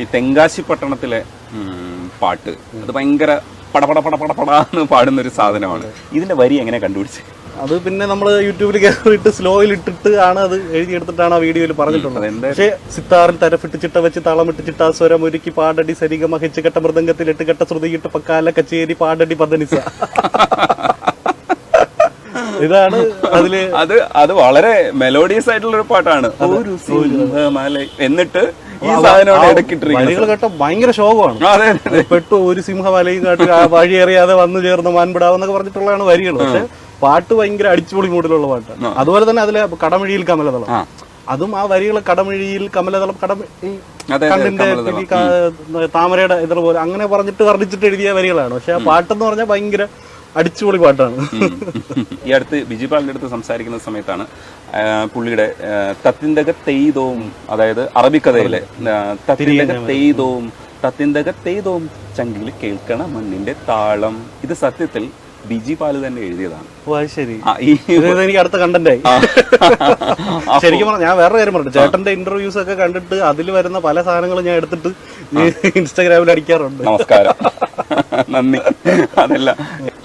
ഈ തെങ്കാശി പട്ടണത്തിലെ പാട്ട് അത് ഭയങ്കര പടപട പടപടപടാന്ന് പാടുന്നൊരു സാധനമാണ്. ഇതിന്റെ വരി എങ്ങനെ കണ്ടുപിടിച്ചത്? അത് പിന്നെ നമ്മൾ യൂട്യൂബിൽ കയറിയിട്ട് സ്ലോയിൽ ഇട്ടിട്ട് ആണ് അത് എഴുതിയെടുത്തിട്ടാണ് ആ വീഡിയോയിൽ പറഞ്ഞിട്ടുള്ളത്. പക്ഷേ സിത്താറിൽ തരഫിട്ട് ചിട്ട വെച്ച് താളമിട്ട് ചിട്ടാസ്വരം ഒരുക്കി പാടടി സരിഗമ ഹിച്ച് കെട്ട മൃദംഗത്തിൽ 8 കെട്ട ശ്രുതിയിട്ട് പക്കാല കച്ചേരി പാടടി പദനിസ. ഇതാണ് അതില്. അത് വളരെ മെലോഡിയസ് ആയിട്ടുള്ള ഒരു പാട്ടാണ്. ഒരു സിംഹമല എന്നിട്ട് ഈ സാധനം വരികൾ കേട്ട ഭയങ്കര ശോകമാണ്. പെട്ടു ഒരു സിംഹമലയും കാട്ടി വഴിയേറിയാതെ വന്നു ചേർന്ന് മാൻപിടാവെന്നൊക്കെ പറഞ്ഞിട്ടുള്ളതാണ് വരികൾ. പക്ഷെ പാട്ട് ഭയങ്കര അടിച്ചുപൊളി മൂഡിലുള്ള പാട്ടാണ്. അതുപോലെ തന്നെ അതിലെ കടമിഴിയിൽ കമലതളം, അതും ആ വരികൾ കടമിഴിയിൽ കമലതളം കണ്ണിന്റെ താമരയുടെ ഇതുപോലെ അങ്ങനെ പറഞ്ഞിട്ട് വർണ്ണിച്ചിട്ട് എഴുതിയ വരികളാണ്. പക്ഷെ ആ പാട്ടെന്ന് പറഞ്ഞാൽ ഭയങ്കര അടിച്ചുപൊളി പാട്ടാണ്. ഈ അടുത്ത് ബിജിപാലിന്റെ അടുത്ത് സംസാരിക്കുന്ന സമയത്താണ് പുള്ളിയുടെ തത്തിന്തക തെയ്തോം, അതായത് അറബിക്കഥയിലെ തത്തിന്തക തെയ്തോം തത്തിന്തക തെയ്തോം ചങ്കില് കേൾക്കണ മണ്ണിന്റെ താളം, ഇത് സത്യത്തിൽ ബിജിപാല് തന്നെ എഴുതിയതാണ്. ശരി, എനിക്ക് അടുത്ത കണ്ടന്റായി. ശരിക്കും പറഞ്ഞാൽ ഞാൻ വേറെ കാര്യം പറഞ്ഞു, ചേട്ടന്റെ ഇന്റർവ്യൂസ് ഒക്കെ കണ്ടിട്ട് അതിൽ വരുന്ന പല സാധനങ്ങളും ഞാൻ എടുത്തിട്ട് ഇൻസ്റ്റാഗ്രാമിൽ അടിക്കാറുണ്ട്. നമസ്കാരം, നന്ദി. അതല്ല,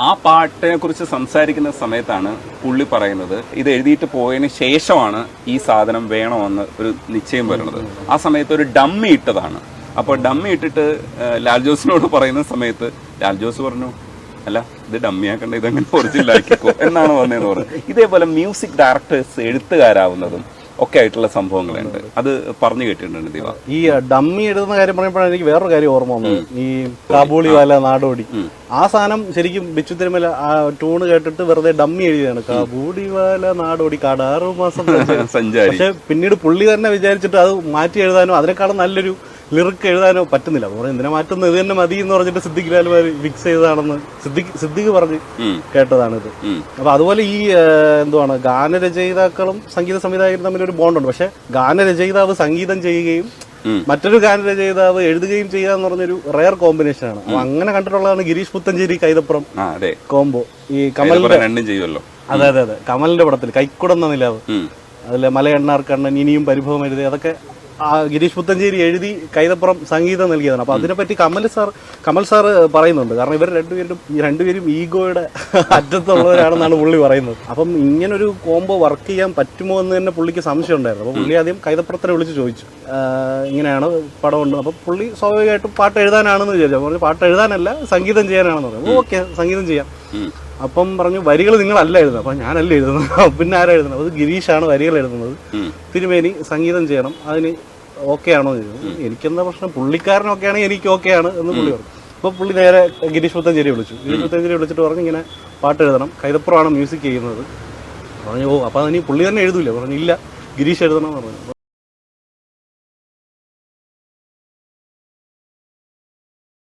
ആ പാട്ടിനെ കുറിച്ച് സംസാരിക്കുന്ന സമയത്താണ് പുള്ളി പറയുന്നത് ഇത് എഴുതിയിട്ട് പോയതിന് ശേഷമാണ് ഈ സാധനം വേണമെന്ന് ഒരു നിശ്ചയം വരുന്നത്. ആ സമയത്ത് ഒരു ഡമ്മി ഇട്ടതാണ്. അപ്പോൾ ഡമ്മി ഇട്ടിട്ട് ലാൽ ജോസിനോട് പറയുന്ന സമയത്ത് ലാൽ ജോസ് പറഞ്ഞു, അല്ല ഇത് ഡമ്മിയാക്കണ്ട, ഇതങ്ങനെ ഒറിജിനൽ ആക്കിക്കോ എന്നാണ് വന്നതെന്ന് പറഞ്ഞു. ഇതേപോലെ മ്യൂസിക് ഡയറക്ടേഴ്സ് എഴുത്തുകാരാവുന്നതും ഒക്കെ ആയിട്ടുള്ള സംഭവങ്ങളുണ്ട്. അത് പറഞ്ഞു കേട്ടിട്ടുണ്ട് ദിവ. ഈ ഡമ്മി എഴുതുന്ന കാര്യം പറയുമ്പോഴാണ് എനിക്ക് വേറൊരു കാര്യം ഓർമ്മ വന്നത്. ഈ കാബൂളിവാല നാടോടി, ആ സാധനം ശരിക്കും ബിച്ചു തിരുമല ആ ട്യൂണ് കേട്ടിട്ട് വെറുതെ ഡമ്മി എഴുതിയാണ്. കാബൂളിവാല നാടോടി കാടാറു മാസം സഞ്ചാരി. പക്ഷെ പിന്നീട് പുള്ളി തന്നെ വിചാരിച്ചിട്ട് അത് മാറ്റി എഴുതാനോ അതിനേക്കാളും നല്ലൊരു ലിറിക്ക് എഴുതാനോ പറ്റുന്നില്ല. അപ്പോൾ എന്തിനാ മാറ്റുന്നത്, ഇത് തന്നെ മതി എന്ന് പറഞ്ഞിട്ട് സിദ്ദിഖ് ലാൽമാർ ഫിക്സ് ചെയ്തതാണെന്ന് സിദ്ദിഖ് പറഞ്ഞ് കേട്ടതാണിത്. അപ്പൊ അതുപോലെ ഈ എന്തുവാണ് ഗാനരചയിതാക്കളും സംഗീത സംവിധായകരും തമ്മിൽ ഒരു ബോണ്ടുണ്ട്. പക്ഷെ ഗാനരചയിതാവ് സംഗീതം ചെയ്യുകയും മറ്റൊരു ഗാനരചയിതാവ് എഴുതുകയും ചെയ്യുക എന്ന് പറഞ്ഞൊരു റയർ കോമ്പിനേഷൻ ആണ്. അപ്പൊ അങ്ങനെ കണ്ടിട്ടുള്ളതാണ് ഗിരീഷ് പുത്തഞ്ചേരി കൈതപ്പുറം കോംബോ. ഈ കമലിന്റെ അതെ അതെ അതെ കമലിന്റെ പടത്തിൽ കൈക്കുടന്ന നിലാവ്, അതിലെ മലയണ്ണാർ കണ്ണൻ ഇനിയും പരിഭവം എഴുതി, അതൊക്കെ ആ ഗിരീഷ് പുത്തഞ്ചേരി എഴുതി കൈതപ്പുറം സംഗീതം നൽകിയതാണ്. അപ്പൊ അതിനെപ്പറ്റി കമൽ സാർ പറയുന്നുണ്ട്. കാരണം ഇവർ രണ്ടുപേരും ഈഗോയുടെ അറ്റത്തുള്ളവരാണെന്നാണ് പുള്ളി പറയുന്നത്. അപ്പം ഇങ്ങനൊരു കോംബോ വർക്ക് ചെയ്യാൻ പറ്റുമോ എന്ന് തന്നെ പുള്ളിക്ക് സംശയം ഉണ്ടായിരുന്നു. അപ്പൊ പുള്ളി ആദ്യം കൈതപ്പുറത്തിനെ വിളിച്ച് ചോദിച്ചു, ഇങ്ങനെയാണ് പടമുണ്ട്. അപ്പൊ പുള്ളി സ്വാഭാവികമായിട്ടും പാട്ട് എഴുതാനാണെന്ന് വിചാരിച്ചു. അപ്പോൾ പാട്ട് എഴുതാനല്ല സംഗീതം ചെയ്യാനാണെന്ന് പറഞ്ഞു. ഓക്കെ, സംഗീതം ചെയ്യാം. അപ്പം പറഞ്ഞു വരികൾ നിങ്ങളല്ല എഴുതുന്നത്. അപ്പൊ ഞാനല്ല എഴുതുന്നത്, പിന്നെ ആരാ എഴുതുന്നത്? അത് ഗിരീഷാണ് വരികൾ എഴുതുന്നത്, തിരുമേനി സംഗീതം ചെയ്യണം, അതിന് ഓക്കെ ആണോ എന്ന് ചോദിച്ചു. എനിക്കെന്താ പ്രശ്നം, പുള്ളിക്കാരനൊക്കെ ആണെങ്കിൽ എനിക്ക് ഓക്കെ ആണ് എന്ന് പുള്ളി പറഞ്ഞു. അപ്പൊ പുള്ളി നേരെ ഗിരീഷ് പുത്തഞ്ചേരി വിളിച്ചു. ഗിരീഷ് പുത്തഞ്ചേരി വിളിച്ചിട്ട് പറഞ്ഞു ഇങ്ങനെ പാട്ട് എഴുതണം, കൈതപ്പുറമാണ് മ്യൂസിക് ചെയ്യുന്നത്. പറഞ്ഞു, ഓ അപ്പൊ അതിന് പുള്ളി തന്നെ എഴുതൂല? പറഞ്ഞു, ഇല്ല ഗിരീഷ് എഴുതണം എന്ന് പറഞ്ഞു.